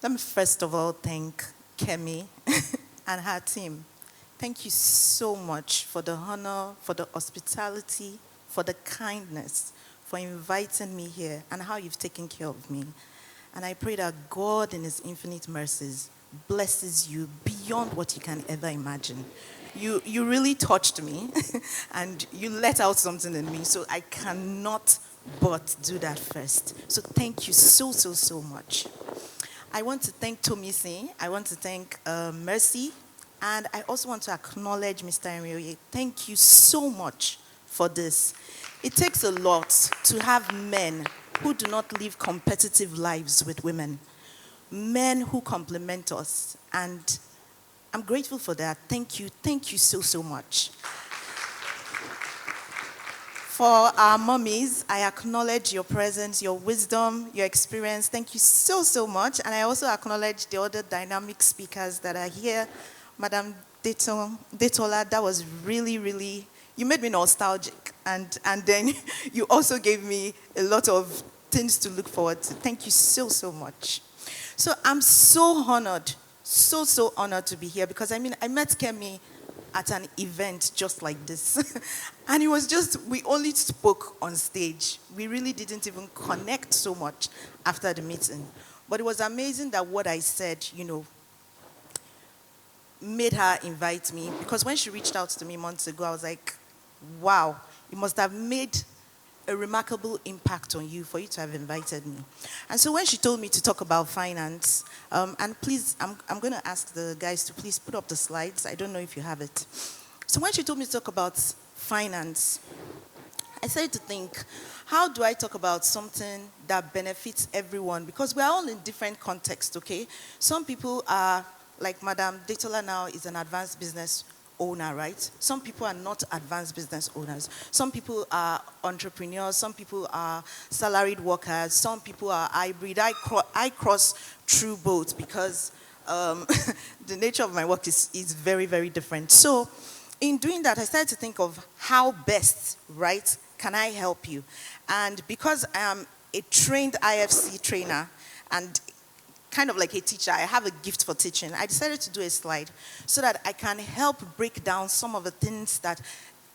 Let me first of all thank KEMI and her team. Thank you so much for the honor, for the hospitality, for the kindness, for inviting me here, and how you've taken care of me. And I pray that God, in His infinite mercies, blesses you beyond what you can ever imagine. You really touched me, and you let out something in me, so I cannot but do that first. So thank you so, so, so much. I want to thank Tomisi. I want to thank Mercy. And I also want to acknowledge Mr. IRINOYE. Thank you so much for this. It takes a lot to have men who do not live competitive lives with women. Men who compliment us. And I'm grateful for that. Thank you. Thank you so, so much. For our mummies, I acknowledge your presence, your wisdom, your experience. Thank you so, so much. And I also acknowledge the other dynamic speakers that are here. Madam Detola, that was really, really, you made me nostalgic. And then you also gave me a lot of things to look forward to. Thank you so, so much. So I'm so honored, so, so honored to be here because I met KEMI at an event just like this. And it was just, we only spoke on stage. We really didn't even connect so much after the meeting. But it was amazing that what I said, made her invite me, because when she reached out to me months ago, I was like, wow, it must have made a remarkable impact on you for you to have invited me. And so when she told me to talk about finance, and please, I'm going to ask the guys to please put up the slides. I don't know if you have it. So when she told me to talk about finance, I started to think, how do I talk about something that benefits everyone? Because we're all in different contexts, okay? Some people are, like Madam Detola now is an advanced business owner, right? Some people are not advanced business owners. Some people are entrepreneurs. Some people are salaried workers. Some people are hybrid. I cross through both because the nature of my work is very, very different. So in doing that, I started to think of how best, right, can I help you? And because I am a trained IFC trainer and kind of like a teacher, I have a gift for teaching. I decided to do a slide so that I can help break down some of the things that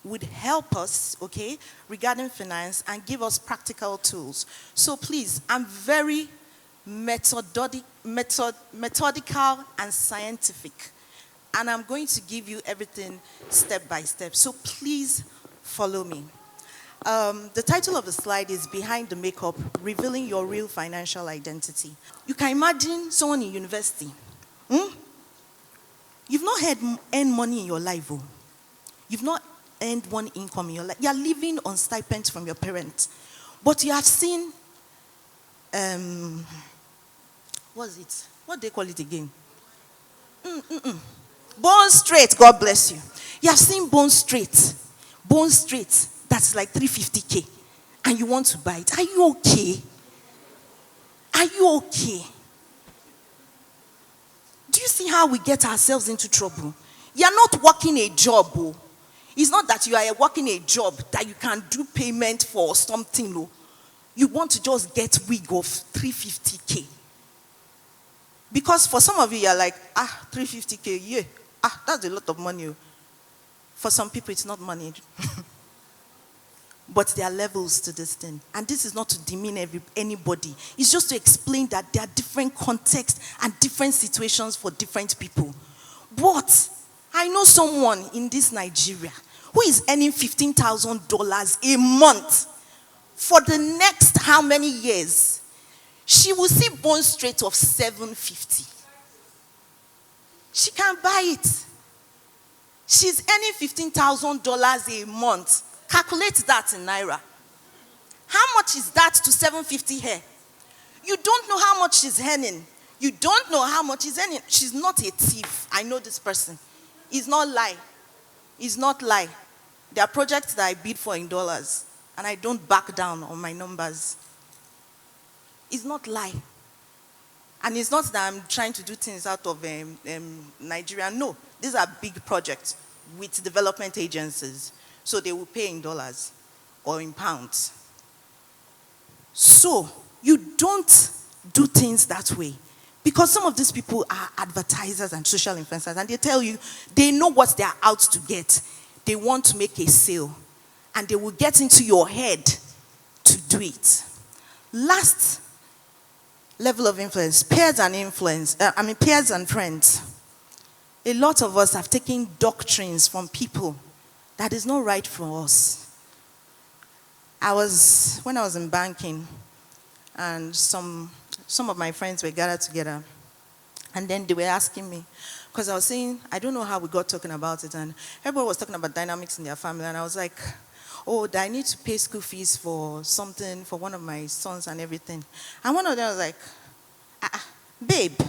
would help us, okay, regarding finance and give us practical tools. So please, I'm very methodical and scientific. And I'm going to give you everything step by step. So please follow me. The title of the slide is Behind the Makeup, Revealing Your Real Financial Identity. You can imagine someone in university. You've not earned money in your life. Oh. You've not earned one income in your life. You're living on stipends from your parents. But you have seen, what's it? What do they call it again? Bone Straight, God bless you. You have seen Bone Straight. Bone Straight. That's like 350K, and you want to buy it. Are you okay? Are you okay? Do you see how we get ourselves into trouble? You're not working a job. Oh. It's not that you are working a job that you can do payment for something. Oh. You want to just get wig of 350K. Because for some of you, you're like, 350K, yeah. That's a lot of money. For some people, it's not money. But there are levels to this thing. And this is not to demean anybody. It's just to explain that there are different contexts and different situations for different people. But I know someone in this Nigeria who is earning $15,000 a month for the next how many years? She will see Bone Straight of $750. She can buy it. She's earning $15,000 a month. Calculate that in Naira. How much is that to 750 here? You don't know how much she's earning. You don't know how much she's earning. She's not a thief. I know this person. It's not lie. It's not lie. There are projects that I bid for in dollars, and I don't back down on my numbers. It's not lie. And it's not that I'm trying to do things out of Nigeria. No, these are big projects with development agencies. So they will pay in dollars or in pounds. So you don't do things that way. Because some of these people are advertisers and social influencers, and they tell you they know what they are out to get. They want to make a sale, and they will get into your head to do it. Last level of influence, peers and friends. A lot of us have taken doctrines from people that is not right for us. When I was in banking, and some of my friends were gathered together, and then they were asking me, because I was saying, I don't know how we got talking about it, and everybody was talking about dynamics in their family, and I was like, oh, I need to pay school fees for something, for one of my sons and everything. And one of them was like, babe,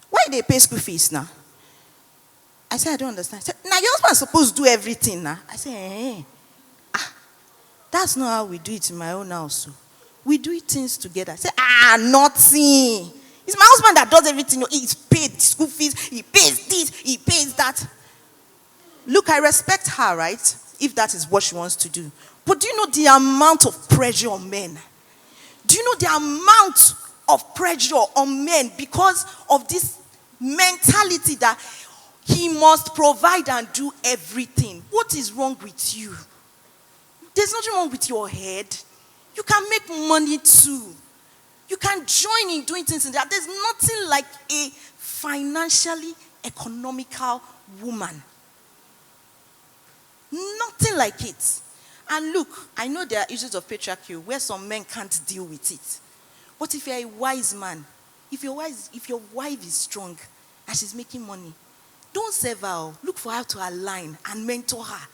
why they pay school fees now? I said, I don't understand. He said, now your husband is supposed to do everything now. I said, that's not how we do it in my own house. We do things together. I said, nothing. It's my husband that does everything. He's paid school fees. He pays this. He pays that. Look, I respect her, right? If that is what she wants to do. But do you know the amount of pressure on men? Do you know the amount of pressure on men because of this mentality that he must provide and do everything? What is wrong with you? There's nothing wrong with your head. You can make money too. You can join in doing things in that. There's nothing like a financially economical woman. Nothing like it. And look, I know there are issues of patriarchy where some men can't deal with it. But if you're a wise man, if your wife is strong and she's making money, don't serve her. Look for her to align and mentor her.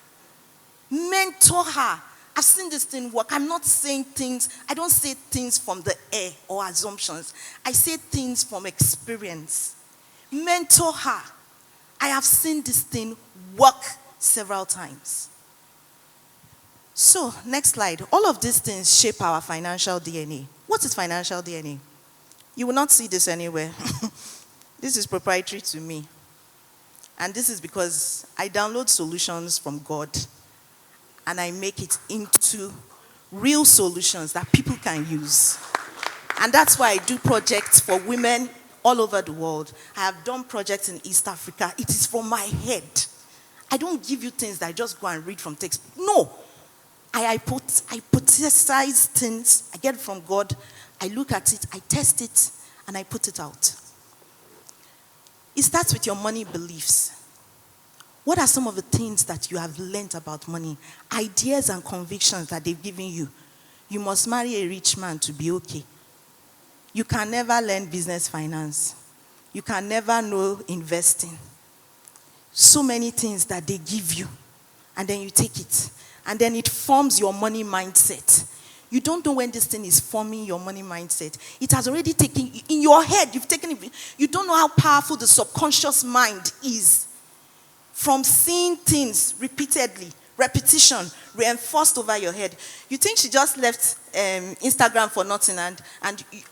Mentor her. I've seen this thing work. I'm not saying things, I don't say things from the air or assumptions. I say things from experience. Mentor her. I have seen this thing work several times. So, next slide. All of these things shape our financial DNA. What is financial DNA? You will not see this anywhere. This is proprietary to me. And this is because I download solutions from God and I make it into real solutions that people can use. And that's why I do projects for women all over the world. I have done projects in East Africa. It is from my head. I don't give you things that I just go and read from text. No. I hypothesize things. I get it from God. I look at it. I test it. And I put it out. It starts with your money beliefs. What are some of the things that you have learned about money? Ideas and convictions that they've given you. You must marry a rich man to be okay. You can never learn business finance. You can never know investing. So many things that they give you. And then you take it. And then it forms your money mindset. You don't know when this thing is forming your money mindset. It has already taken, in your head, you've taken it. You don't know how powerful the subconscious mind is. From seeing things repeatedly, repetition, reinforced over your head. You think she just left Instagram for nothing, and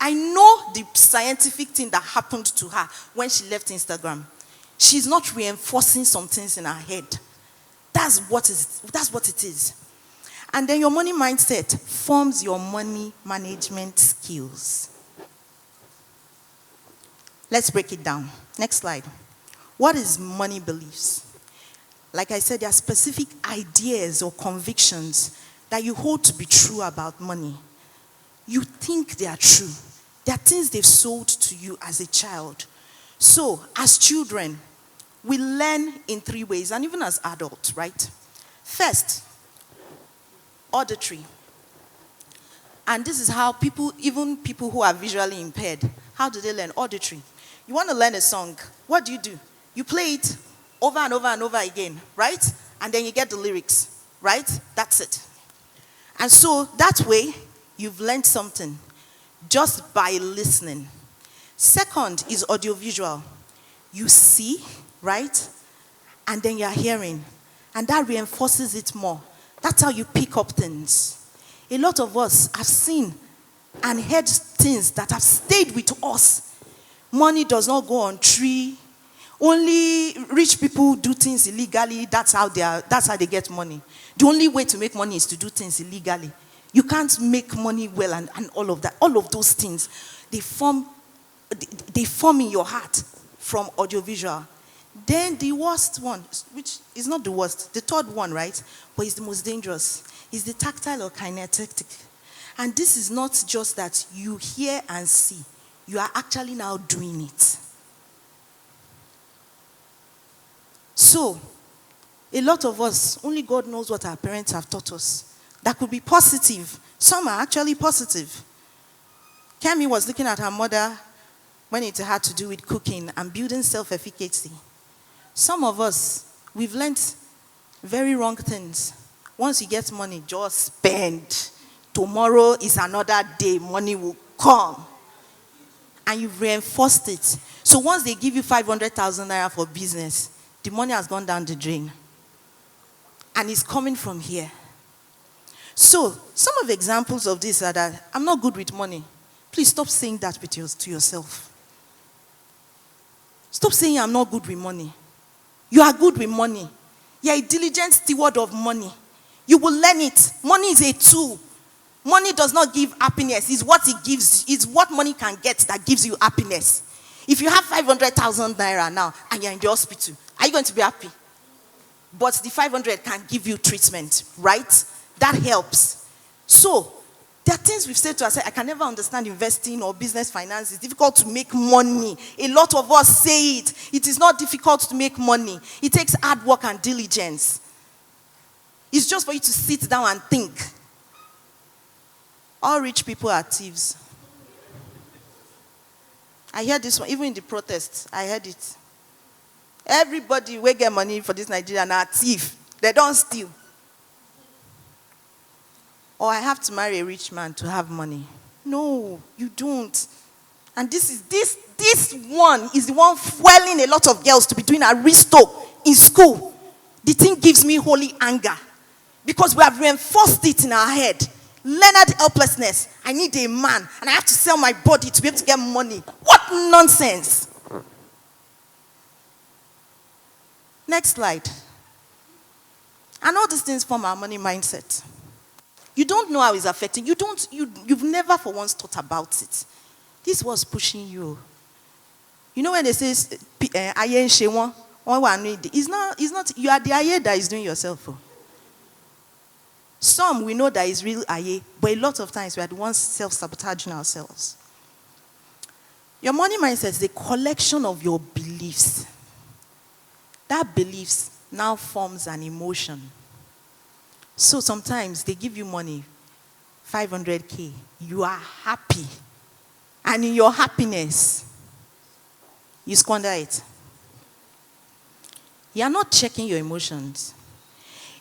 I know the scientific thing that happened to her when she left Instagram. She's not reinforcing some things in her head. That's what it is. And then your money mindset forms your money management skills. Let's break it down. Next slide. What is money beliefs? Like I said, there are specific ideas or convictions that you hold to be true about money. You think they are true. They are things they've sold to you as a child. So, as children, we learn in 3 ways, and even as adults, right? First, auditory. And this is how even people who are visually impaired, how do they learn? Auditory. You want to learn a song, what do? You play it over and over and over again, right? And then you get the lyrics, right? That's it. And so that way, you've learned something just by listening. Second is audiovisual. You see, right? And then you're hearing. And that reinforces it more. That's how you pick up things. A lot of us have seen and heard things that have stayed with us. Money does not go on tree. Only rich people do things illegally. That's how they get money. The only way to make money is to do things illegally. You can't make money well and all of that. All of those things, they they form in your heart from audiovisual. Then the worst one, which is not the worst, the third one, right? But it's the most dangerous, is the tactile or kinetic. And this is not just that you hear and see, you are actually now doing it. So, a lot of us, only God knows what our parents have taught us. That could be positive. Some are actually positive. KEMI was looking at her mother when it had to do with cooking and building self-efficacy. Some of us, we've learned very wrong things. Once you get money, just spend. Tomorrow is another day, money will come. And you've reinforced it. So once they give you 500,000 naira for business, the money has gone down the drain. And it's coming from here. So, some of the examples of this are that I'm not good with money. Please stop saying that to yourself. Stop saying I'm not good with money. You are good with money. You're a diligent steward of money. You will learn it. Money is a tool. Money does not give happiness. It's what it gives. It's what money can get that gives you happiness. If you have 500,000 naira now and you're in the hospital, are you going to be happy? But the 500 can give you treatment, right? That helps. So, there are things we've said to ourselves. I can never understand investing or business finance. It's difficult to make money. A lot of us say it. It is not difficult to make money. It takes hard work and diligence. It's just for you to sit down and think. All rich people are thieves. I heard this one, even in the protests, I heard it. Everybody will get money for this Nigerian are thief. They don't steal. Or I have to marry a rich man to have money. No, you don't. And this one is the one fueling a lot of girls to be doing aristo in school. The thing gives me holy anger. Because we have reinforced it in our head. Learned helplessness. I need a man. And I have to sell my body to be able to get money. What nonsense. Next slide. And all these things form our money mindset. You don't know how it's affecting. You've never for once thought about it. This was pushing you. You know when they say, it's not, you are the aye that is doing yourself. Some we know that is real aye, but a lot of times we are the ones self-sabotaging ourselves. Your money mindset is the collection of your beliefs. That beliefs now forms an emotion. So sometimes they give you money, 500K. You are happy. And in your happiness, you squander it. You are not checking your emotions.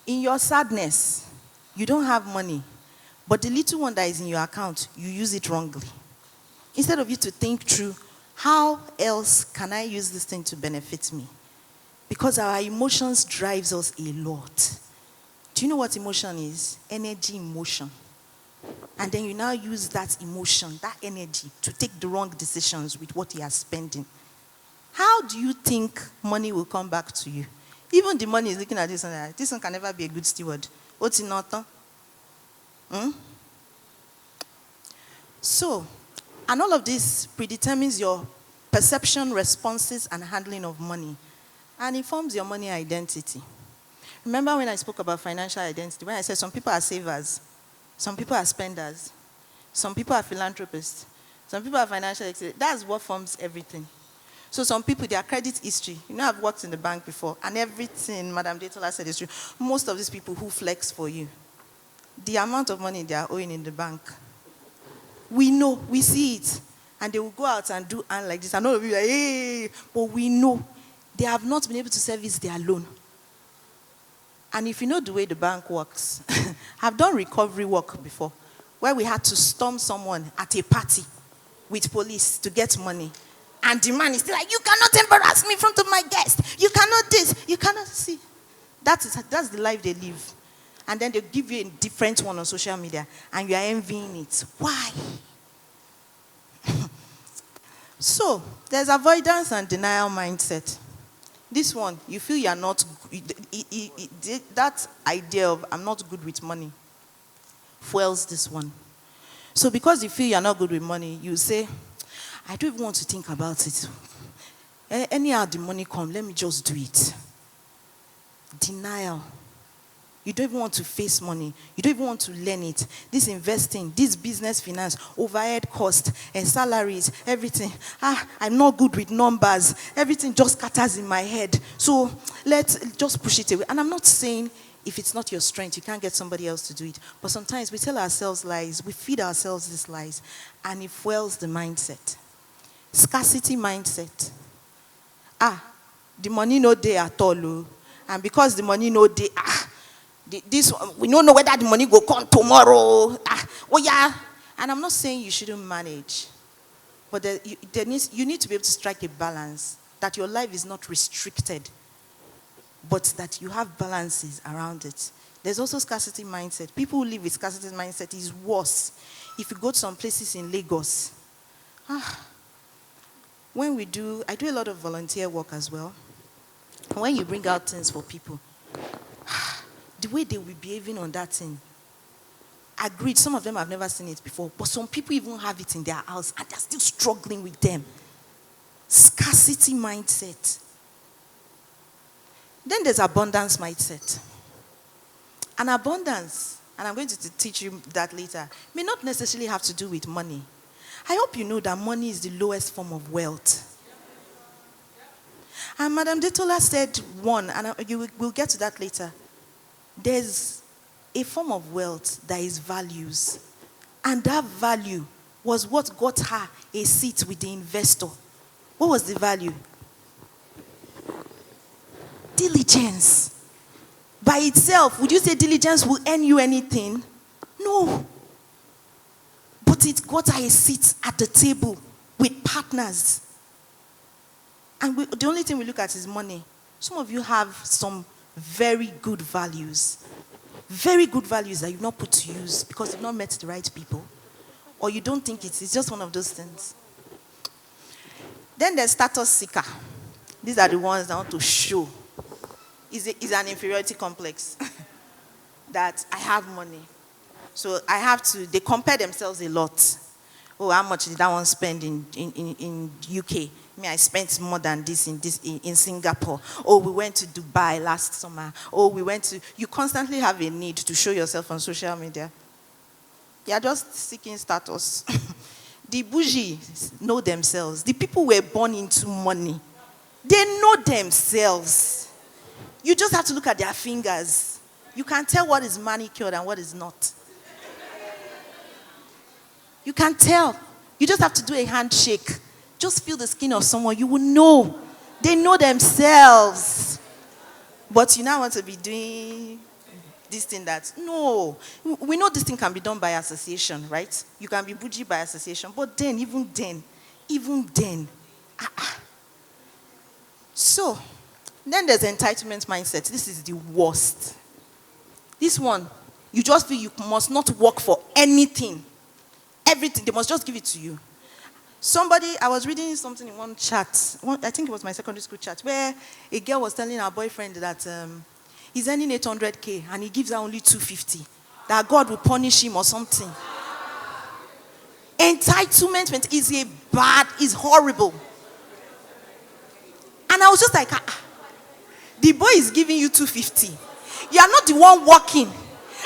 In your sadness, you don't have money. But the little one that is in your account, you use it wrongly. Instead of you to think through, how else can I use this thing to benefit me? Because our emotions drives us a lot. Do you know what emotion is? Energy emotion. And then you now use that emotion, that energy, to take the wrong decisions with what you are spending. How do you think money will come back to you? Even the money is looking at this and like, this one can never be a good steward. What's in not? So, and all of this predetermines your perception, responses, and handling of money. And informs your money identity. Remember when I spoke about financial identity, when I said some people are savers, some people are spenders, some people are philanthropists, some people are financial experts. That's what forms everything. So some people, their credit history, you know, I've worked in the bank before, and everything Madam Detola said is true. Most of these people who flex for you, the amount of money they are owing in the bank, we know, we see it. And they will go out and do and like this, and all of you are like, hey, but we know they have not been able to service their loan. And if you know the way the bank works, I've done recovery work before, where we had to storm someone at a party with police to get money. And the man is still like, you cannot embarrass me in front of my guests. You cannot this, you cannot see. That's the life they live. And then they give you a different one on social media, and you are envying it. Why? So, there's avoidance and denial mindset. This one, you feel you're not, that idea of I'm not good with money fuels this one. So because you feel you're not good with money, you say, I don't even want to think about it. Anyhow the money come, let me just do it. Denial. You don't even want to face money. You don't even want to learn it. This investing, this business finance, overhead cost, and salaries, everything. I'm not good with numbers. Everything just scatters in my head. So let's just push it away. And I'm not saying if it's not your strength, you can't get somebody else to do it. But sometimes we tell ourselves lies. We feed ourselves these lies. And it fuels the mindset. Scarcity mindset. The money no day at all. And because the money no day, this we don't know whether the money go come tomorrow. And I'm not saying you shouldn't manage, but you need to be able to strike a balance that your life is not restricted, but that you have balances around it. There's also scarcity mindset. People who live with scarcity mindset is worse. If you go to some places in Lagos, I do a lot of volunteer work as well. When you bring out things for people, the way they will be behaving on that thing, agreed, some of them have never seen it before, but some people even have it in their house and they're still struggling with them. Scarcity mindset. Then there's abundance mindset. And abundance, and I'm going to teach you that later, may not necessarily have to do with money. I hope you know that money is the lowest form of wealth. And Madam Detola said one, and we'll get to that later. There's a form of wealth that is values. And that value was what got her a seat with the investor. What was the value? Diligence. By itself, would you say diligence will earn you anything? No. But it got her a seat at the table with partners. And the only thing we look at is money. Some of you have some very good values. Very good values that you've not put to use because you've not met the right people. Or you don't think it's just one of those things. Then there's status seeker. These are the ones that want to show. It's an inferiority complex. That I have money. So they compare themselves a lot. Oh, how much did that one spend in UK? I spent more than this in Singapore. Oh, we went to Dubai last summer. Oh, you constantly have a need to show yourself on social media. You are just seeking status. The bougie know themselves. The people were born into money. They know themselves. You just have to look at their fingers. You can tell what is manicured and what is not. You can tell. You just have to do a handshake. Just feel the skin of someone. You will know. They know themselves. But you now want to be doing this thing that, no. We know this thing can be done by association, right? You can be bougie by association. But then, even then. So, then there's entitlement mindset. This is the worst. This one, you just feel you must not work for anything. Everything, they must just give it to you. I was reading something in one chat, I think it was my secondary school chat, where a girl was telling her boyfriend that he's earning 800K and he gives her only 250. That God will punish him or something. Entitlement is horrible. And I was just like, the boy is giving you 250. You are not the one working.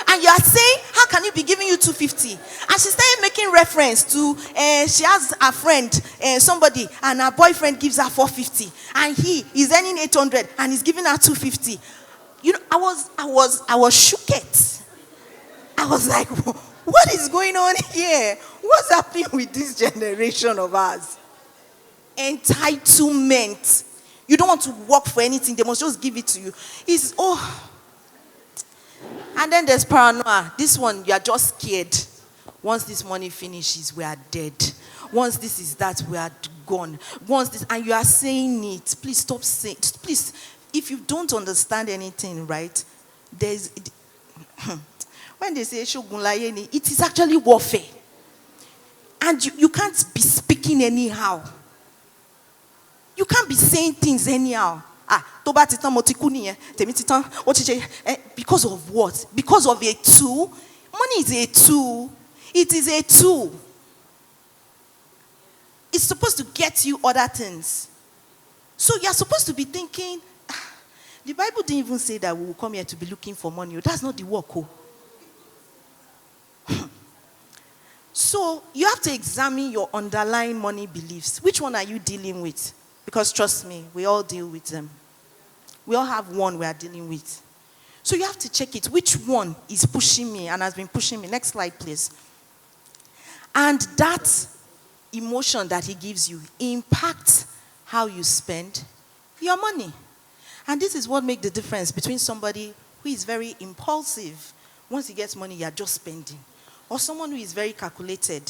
And you are saying, how can he be giving you 250? And she started making reference to, she has a friend, somebody, and her boyfriend gives her 450. And he is earning 800 and he's giving her 250. You know, I was shook. I was like, what is going on here? What's happening with this generation of ours? Entitlement. You don't want to work for anything. They must just give it to you. And then there's paranoia. This one, you are just scared. Once this money finishes, we are dead. Once this is that, we are gone. And you are saying it. Please stop saying it. Please, if you don't understand anything, right, when they say it is actually warfare. And you can't be speaking anyhow. You can't be saying things anyhow. Because of what? Because of a tool? Money is a tool. It is a tool. it's supposed to get you other things. So you're supposed to be thinking, the Bible didn't even say that we will come here to be looking for money. That's not the work. So you have to examine your underlying money beliefs. Which one are you dealing with? Because trust me, we all deal with them. We all have one we are dealing with. So you have to check it. Which one is pushing me and has been pushing me? Next slide, please. And that emotion that he gives you impacts how you spend your money. And this is what makes the difference between somebody who is very impulsive. Once he gets money, you are just spending. Or someone who is very calculated.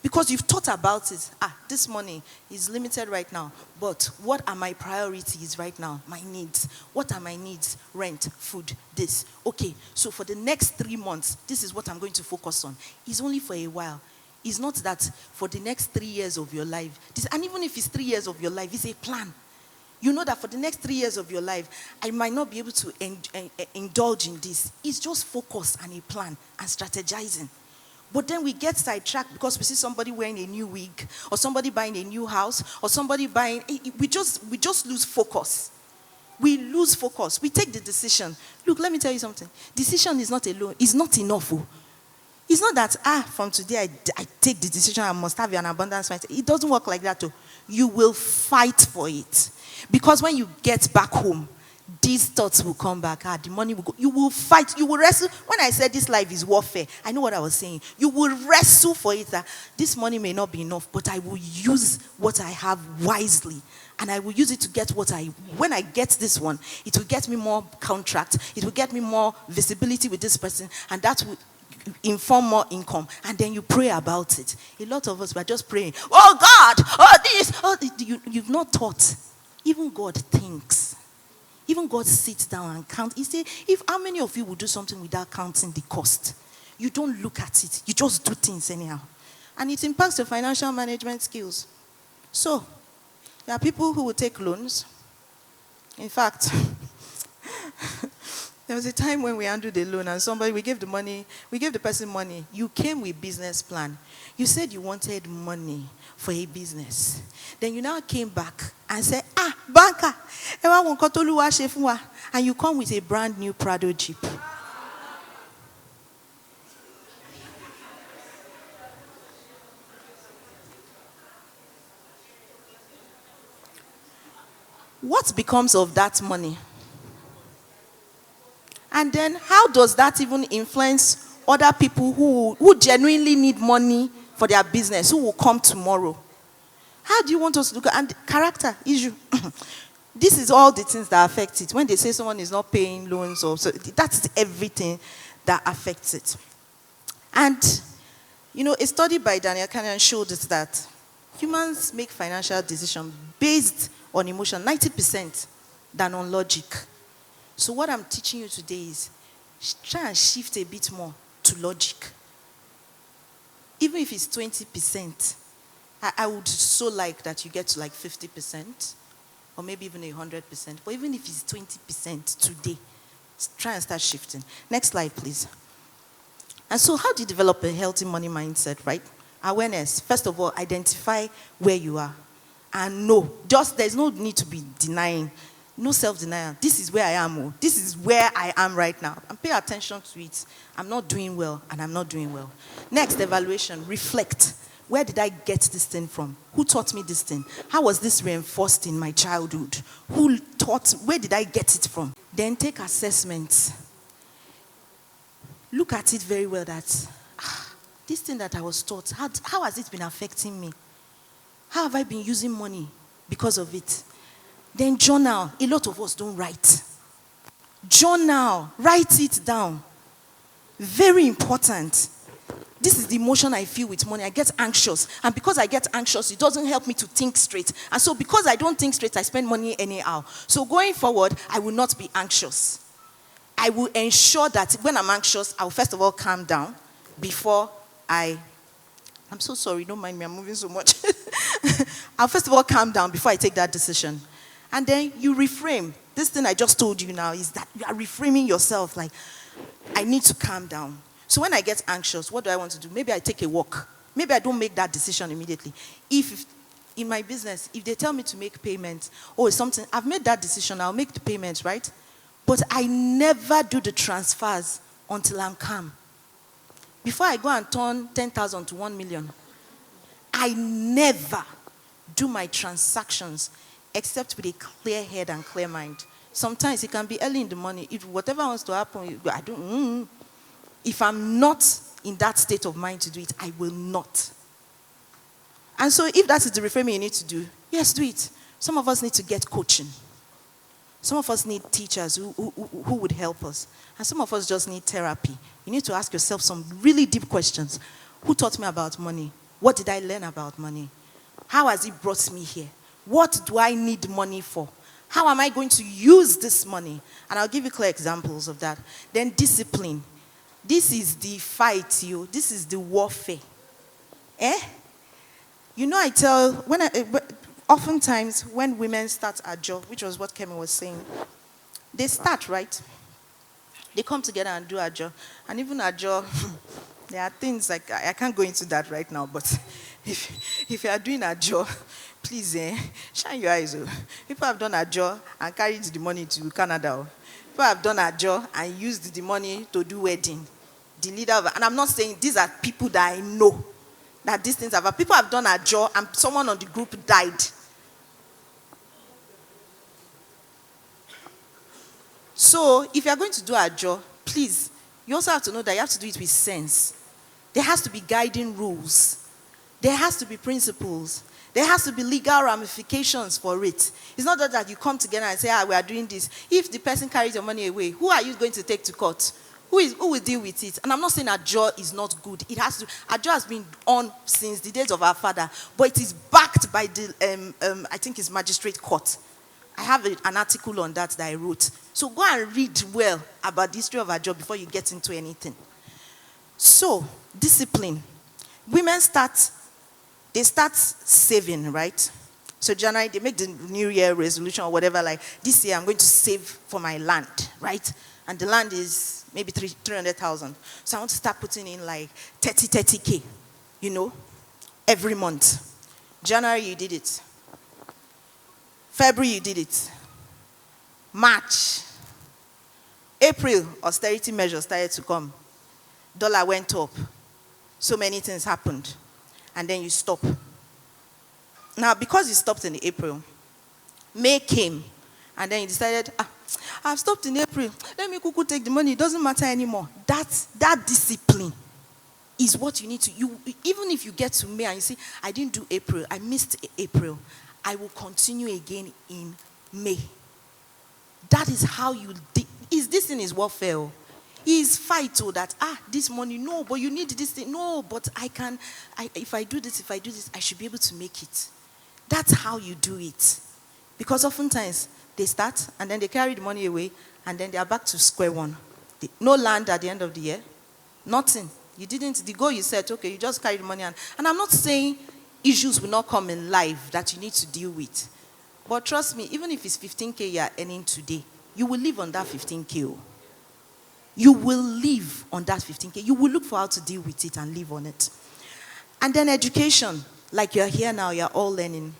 Because you've thought about it. This money is limited right now. But what are my priorities right now? My needs. What are my needs? Rent, food, this. Okay, so for the next 3 months, this is what I'm going to focus on. It's only for a while. It's not that for the next 3 years of your life. And even if it's 3 years of your life, it's a plan. You know that for the next 3 years of your life, I might not be able to indulge in this. It's just focus and a plan and strategizing. But then we get sidetracked because we see somebody wearing a new wig, or somebody buying a new house, or somebody buying. We just lose focus. We lose focus. We take the decision. Look, let me tell you something. Decision is not alone. It's not enough. It's not that, from today I take the decision, I must have an abundance mindset. It doesn't work like that. You will fight for it. Because when you get back home, these thoughts will come back. The money will go. You will fight. You will wrestle. When I said this life is warfare, I know what I was saying. You will wrestle for it. That this money may not be enough, but I will use what I have wisely. And I will use it to get when I get this one, it will get me more contract. It will get me more visibility with this person. And that will inform more income. And then you pray about it. A lot of us were just praying, oh God, oh this, oh, you've not thought. Even God thinks. Even God sits down and counts. He said, how many of you will do something without counting the cost? You don't look at it. You just do things anyhow. And it impacts your financial management skills. So, there are people who will take loans. In fact, there was a time when we handled a loan and we gave the person money. You came with business plan. You said you wanted money for a business. Then you now came back and said, banker, and you come with a brand new Prado Jeep. What becomes of that money? And then how does that even influence other people who genuinely need money for their business, who will come tomorrow? How do you want us to look at and character issue? This is all the things that affect it. When they say someone is not paying loans, that's everything that affects it. And, a study by Daniel Kahneman showed us that humans make financial decisions based on emotion, 90% than on logic. So what I'm teaching you today is try and shift a bit more to logic. Even if it's 20%, I would so like that you get to like 50%, or maybe even 100%. But even if it's 20% today, try and start shifting. Next slide, please. And so how do you develop a healthy money mindset, right? Awareness. First of all, identify where you are. And there's no need to be denying. No self-denial. This is where I am. This is where I am right now. And pay attention to it. I'm not doing well, and I'm not doing well. Next, evaluation. Reflect. Where did I get this thing from? Who taught me this thing? How was this reinforced in my childhood? Where did I get it from? Then take assessments. Look at it very well that, this thing that I was taught, how has it been affecting me? How have I been using money because of it? Then journal. A lot of us don't write. Journal. Write it down. Very important. This is the emotion I feel with money. I get anxious. And because I get anxious, it doesn't help me to think straight. And so because I don't think straight, I spend money anyhow. So going forward, I will not be anxious. I will ensure that when I'm anxious, I will first of all calm down before I'm so sorry, don't mind me, I'm moving so much. I'll first of all calm down before I take that decision. And then you reframe. This thing I just told you now is that you are reframing yourself like, I need to calm down. So when I get anxious, what do I want to do? Maybe I take a walk. Maybe I don't make that decision immediately. If in my business, if they tell me to make payments, or something, I've made that decision, I'll make the payments, right? But I never do the transfers until I'm calm. Before I go and turn 10,000 to 1 million, I never do my transactions except with a clear head and clear mind. Sometimes it can be early in the morning. If whatever wants to happen, I don't. If I'm not in that state of mind to do it, I will not. And so if that is the reframing you need to do, yes, do it. Some of us need to get coaching. Some of us need teachers who would help us. And some of us just need therapy. You need to ask yourself some really deep questions. Who taught me about money? What did I learn about money? How has it brought me here? What do I need money for? How am I going to use this money? And I'll give you clear examples of that. Then discipline. This is the fight, you. This is the warfare. You know, oftentimes when women start a job, which was what KEMI was saying, they start, right? They come together and do a job. And even a job, there are things like, I can't go into that right now, but if you are doing a job, please, shine your eyes. People have done a job and carried the money to Canada. People have done a job and used the money to do wedding. The leader of, and I'm not saying these are people that I know that these things have. People have done a job and someone on the group died. So if you are going to do a job, please, you also have to know that you have to do it with sense. There has to be guiding rules. There has to be principles. There has to be legal ramifications for it. It's not that you come together and say, we are doing this. If the person carries your money away, who are you going to take to court? Who will deal with it? And I'm not saying a jaw is not good. A jaw has been on since the days of our father, but it is backed by the, I think it's magistrate court. I have an article on that I wrote. So go and read well about the history of a job before you get into anything. So, discipline. Women start saving, right? So January, they make the New Year resolution or whatever, like, this year I'm going to save for my land, right? And the land is maybe 300,000. So I want to start putting in like 30K, every month. January, you did it. February, you did it. March. April, austerity measures started to come. Dollar went up. So many things happened. And then you stop. Now, because you stopped in April, May came. And then you decided, I've stopped in April. Let me take the money. It doesn't matter anymore. That discipline is what you need to. Even if you get to May and you say, I didn't do April, I missed April, I will continue again in May. That is how you. This thing is warfare. Is fight that this money, no, but you need this thing, no, but if I do this, I should be able to make it. That's how you do it. Because oftentimes they start and then they carry the money away and then they are back to square one. No land at the end of the year, nothing. You didn't, the goal you set, okay, you just carry the money and I'm not saying issues will not come in life that you need to deal with. But trust me, even if it's 15K you are earning today, you will live on that 15K. You will live on that 15K. You will look for how to deal with it and live on it. And then education, like you're here now, you're all learning.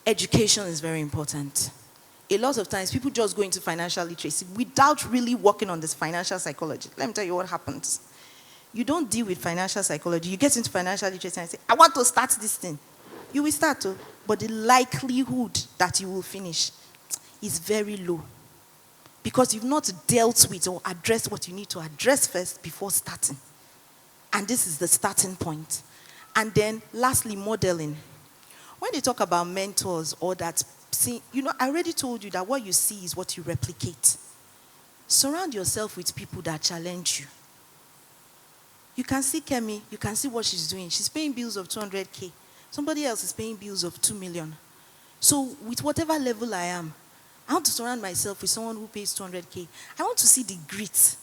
Education is very important. A lot of times, people just go into financial literacy without really working on this financial psychology. Let me tell you what happens. You don't deal with financial psychology. You get into financial literacy and say, I want to start this thing. You will start to, but the likelihood that you will finish is very low. Because you've not dealt with or addressed what you need to address first before starting. And this is the starting point. And then, lastly, modeling. When they talk about mentors or that, I already told you that what you see is what you replicate. Surround yourself with people that challenge you. You can see KEMI, you can see what she's doing. She's paying bills of 200K. Somebody else is paying bills of 2 million. So, with whatever level I am, I want to surround myself with someone who pays 200K. I want to see the grit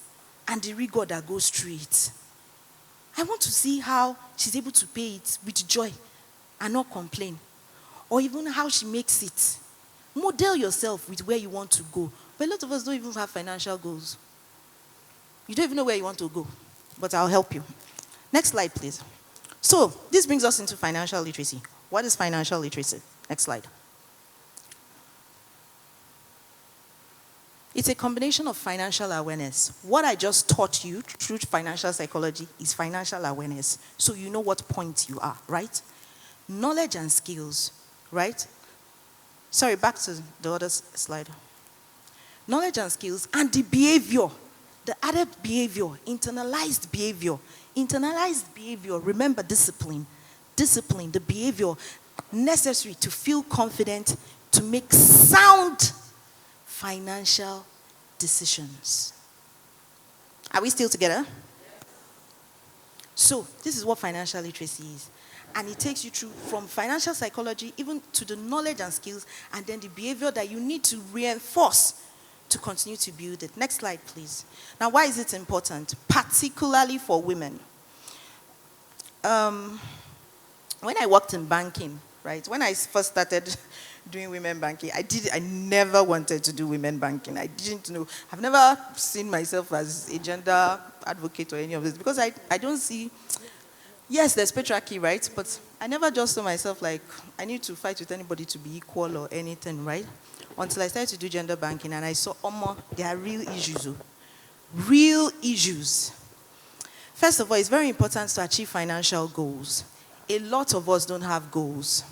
and the rigor that goes through it. I want to see how she's able to pay it with joy and not complain. Or even how she makes it. Model yourself with where you want to go. But a lot of us don't even have financial goals. You don't even know where you want to go. But I'll help you. Next slide, please. So, this brings us into financial literacy. What is financial literacy? Next slide. It's a combination of financial awareness. What I just taught you through financial psychology is financial awareness. So you know what point you are, right? Knowledge and skills, right? Sorry, back to the other slide. Knowledge and skills and the behavior, the added behavior, internalized behavior. Internalized behavior, remember discipline. Discipline, the behavior necessary to feel confident to make sound financial decisions. Are we still together? So, this is what financial literacy is. And it takes you through from financial psychology even to the knowledge and skills and then the behavior that you need to reinforce to continue to build it. Next slide, please. Now, why is it important? Particularly for women. When I worked in banking, right, when I first started doing women banking, I never wanted to do women banking. I didn't know. I've never seen myself as a gender advocate or any of this because I don't see, yes, there's patriarchy, right? But I never just saw myself like, I need to fight with anybody to be equal or anything, right? Until I started to do gender banking and I saw, there are real issues. Real issues. First of all, it's very important to achieve financial goals. A lot of us don't have goals.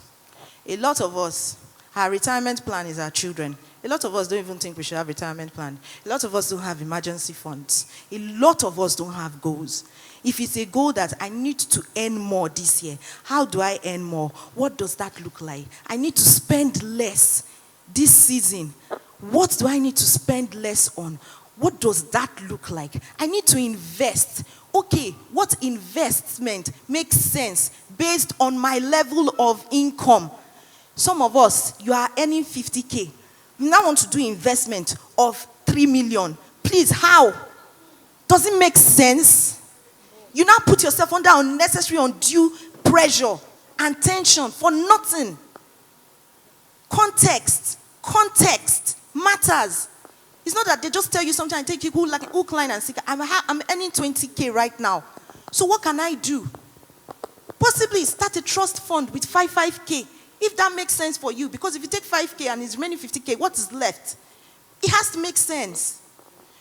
A lot of us, our retirement plan is our children. A lot of us don't even think we should have a retirement plan. A lot of us don't have emergency funds. A lot of us don't have goals. If it's a goal that I need to earn more this year, how do I earn more? What does that look like? I need to spend less this season. What do I need to spend less on? What does that look like? I need to invest. Okay, what investment makes sense based on my level of income? Some of us, you are earning 50K. You now want to do investment of 3 million. Please, how? Does it make sense? You now put yourself under unnecessary, undue pressure and tension for nothing. Context matters. It's not that they just tell you something and take you like hook, line, and sinker. I'm earning 20K right now. So what can I do? Possibly start a trust fund with 5K. If that makes sense for you. Because if you take 5K and it's remaining 50K, what is left? It has to make sense.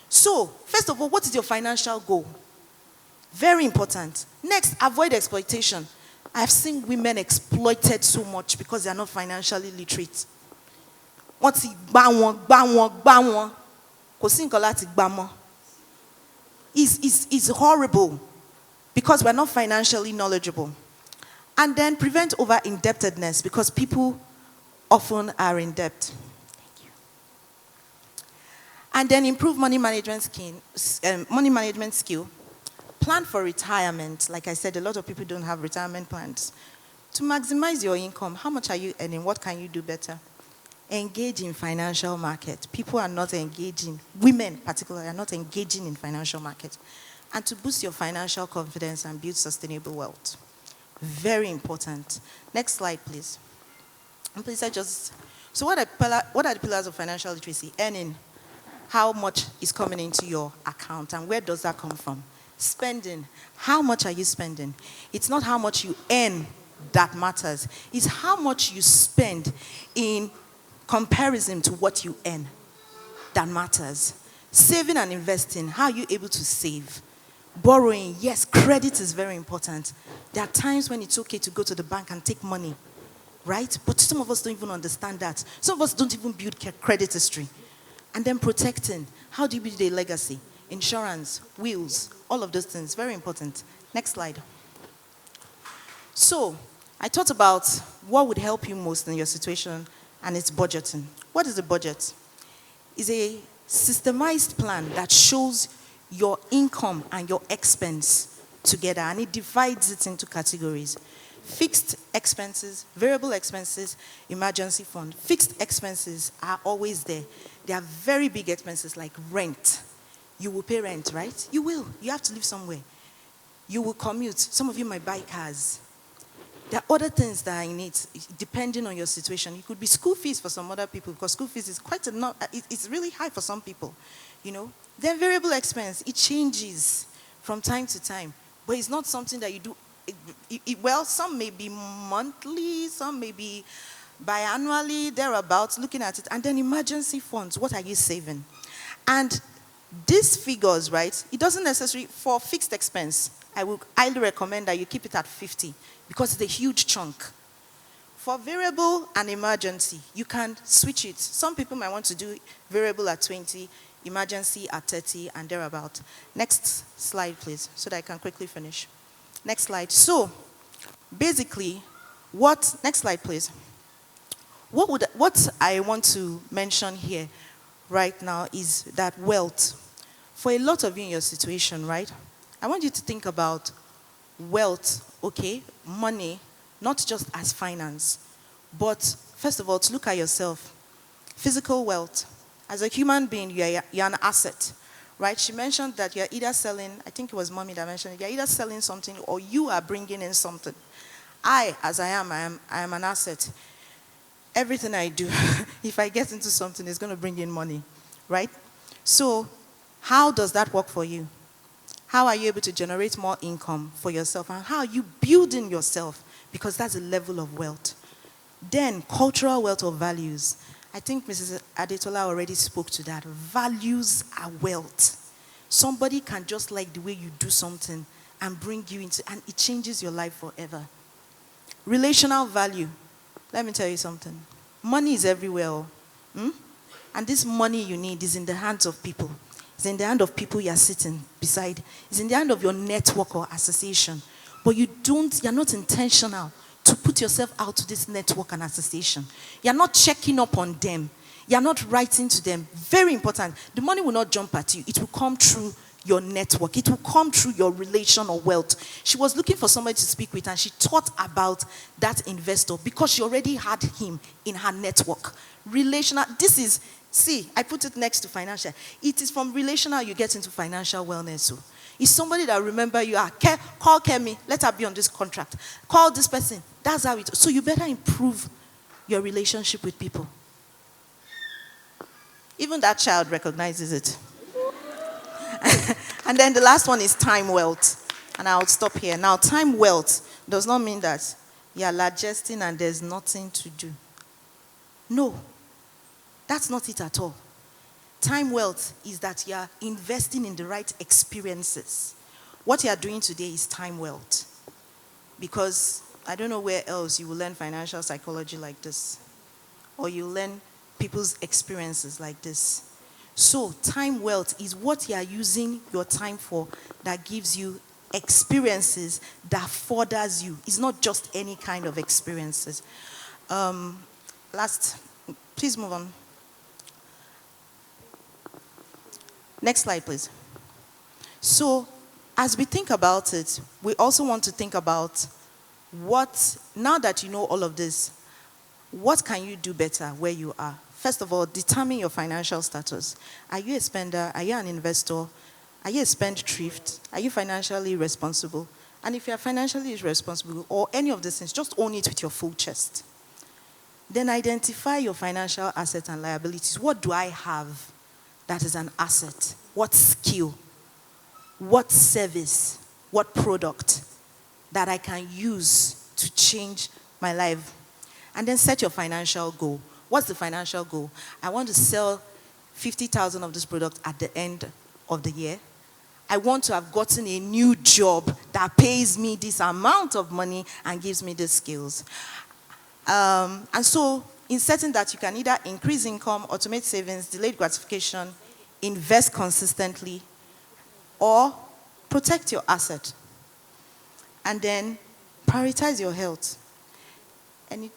So, first of all, what is your financial goal? Very important. Next, avoid exploitation. I've seen women exploited so much because they are not financially literate. What's it? It's horrible because we're not financially knowledgeable. And then prevent over-indebtedness because people often are in debt. Thank you. And then improve money management skill. Plan for retirement. Like I said, a lot of people don't have retirement plans. To maximize your income, how much are you earning? What can you do better? Engage in financial market. People are not engaging, women particularly are not engaging in financial market. And to boost your financial confidence and build sustainable wealth. Very important. Next slide, please. And please, so what are the pillars of financial literacy? Earning. How much is coming into your account and where does that come from? Spending. How much are you spending? It's not how much you earn that matters. It's how much you spend in comparison to what you earn that matters. Saving and investing. How are you able to save? Borrowing, yes, credit is very important. There are times when it's okay to go to the bank and take money, right? But some of us don't even understand that. Some of us don't even build credit history. And then protecting. How do you build a legacy? Insurance, wills, all of those things, very important. Next slide. So, I thought about what would help you most in your situation, and it's budgeting. What is a budget? It's a systemized plan that shows your income and your expense together, and it divides it into categories. Fixed expenses, variable expenses, emergency fund. Fixed expenses are always there. They are very big expenses like rent. You will pay rent, right? You will. You have to live somewhere. You will commute. Some of you might buy cars. There are other things that are in it, depending on your situation. It could be school fees for some other people, because school fees is quite enough. It's really high for some people, you know. Then variable expense, it changes from time to time, but it's not something that you do well, some may be monthly, some may be biannually, thereabouts, looking at it. And then emergency funds, what are you saving? And these figures, right, it doesn't necessarily, for fixed expense, I would highly recommend that you keep it at 50 because it's a huge chunk. For variable and emergency, you can switch it. Some people might want to do variable at 20, emergency at 30, and thereabout. Next slide, please, so that I can quickly finish. Next slide. So, basically, next slide, please. What I want to mention here right now is that wealth. For a lot of you in your situation, right, I want you to think about wealth, okay, money, not just as finance, but first of all, to look at yourself. Physical wealth. As a human being, you're an asset, right? She mentioned that you're either selling, I think it was Mommy that mentioned it, you're either selling something or you are bringing in something. I am an asset. Everything I do, if I get into something, it's going to bring in money, right? So, how does that work for you? How are you able to generate more income for yourself? And how are you building yourself? Because that's a level of wealth. Then, cultural wealth or values. I think Mrs. Adetola already spoke to that. Values are wealth. Somebody can just like the way you do something and bring you into, and it changes your life forever. Relational value. Let me tell you something. Money is everywhere. And this money you need is in the hands of people. It's in the hand of people you're sitting beside. It's in the hand of your network or association. But you're not intentional to put yourself out to this network and association. You're not checking up on them. You're not writing to them. Very important. The money will not jump at you. It will come through your network. It will come through your relation or wealth. She was looking for somebody to speak with, and she thought about that investor because she already had him in her network. Relational, I put it next to financial. It is from relational you get into financial wellness. So it's somebody that remember you are. Call KEMI, let her be on this contract. Call this person. That's how it. So you better improve your relationship with people. Even that child recognizes it. And then the last one is time wealth. And I'll stop here. Now, time wealth does not mean that you're largesting and there's nothing to do. No. That's not it at all. Time wealth is that you're investing in the right experiences. What you're doing today is time wealth. Because I don't know where else you will learn financial psychology like this. Or you learn people's experiences like this. So, time wealth is what you are using your time for that gives you experiences that furthers you. It's not just any kind of experiences. Please move on. Next slide, please. So, as we think about it, we also want to think about now that you know all of this, what can you do better where you are? First of all, determine your financial status. Are you a spender? Are you an investor? Are you a spendthrift? Are you financially responsible? And if you are financially responsible or any of these things, just own it with your full chest. Then identify your financial assets and liabilities. What do I have that is an asset? What skill? What service? What product that I can use to change my life? And then set your financial goal. What's the financial goal? I want to sell 50,000 of this product at the end of the year. I want to have gotten a new job that pays me this amount of money and gives me the skills. And so, in setting that, you can either increase income, automate savings, delayed gratification, invest consistently, or protect your asset. And then, prioritize your health. And it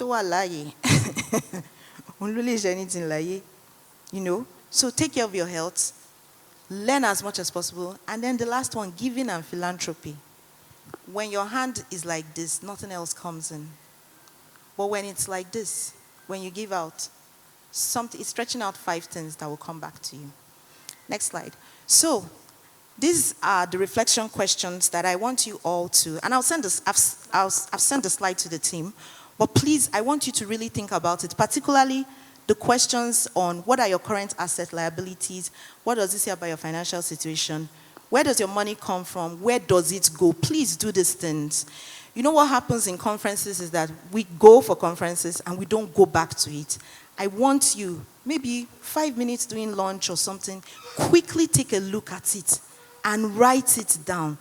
so take care of your health, learn as much as possible, and then the last one, giving and philanthropy. When your hand is like this, nothing else comes in. But when it's like this, when you give out, it's stretching out 5 things that will come back to you. Next slide. So, these are the reflection questions that I want you all to, and I've sent the slide to the team, but please, I want you to really think about it, particularly the questions on what are your current asset liabilities, what does this say about your financial situation, Where does your money come from? Where does it go? Please do these things. You know what happens in conferences is that we go for conferences and we don't go back to it. I want you, maybe 5 minutes during lunch or something, quickly take a look at it and write it down.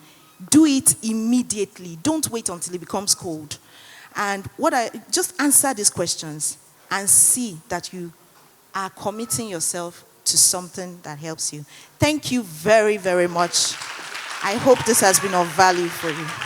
Do it immediately. Don't wait until it becomes cold. And just answer these questions and see that you are committing yourself to something that helps you. Thank you very, very much. I hope this has been of value for you.